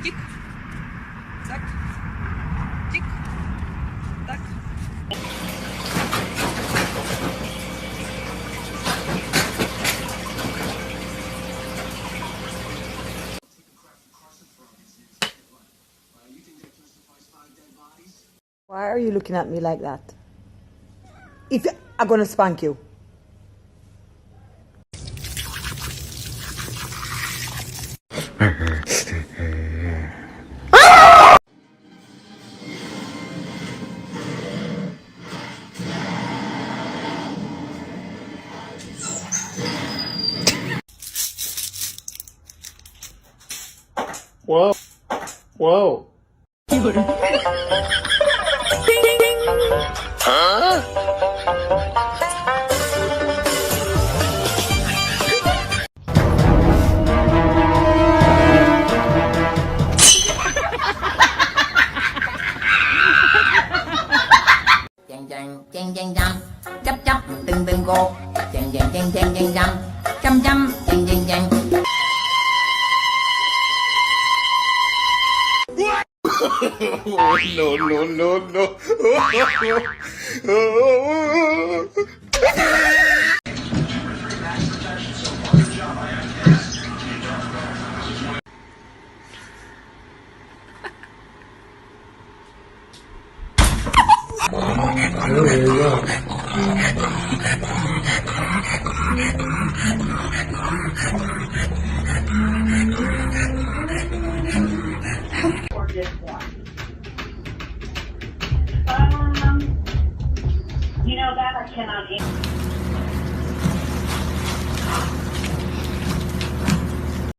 Тик, так, тик, так. Why are you looking at me like that? If I'm gonna spank you. Whoa. Whoa. Chàng chàng chàng chàng chàng chấp chấp từng từng cô chàng chàng chàng chàng chàng chàng chăm chăm chàng chàng chàng. No, no, no, no. Or just one? You know that I cannot answer.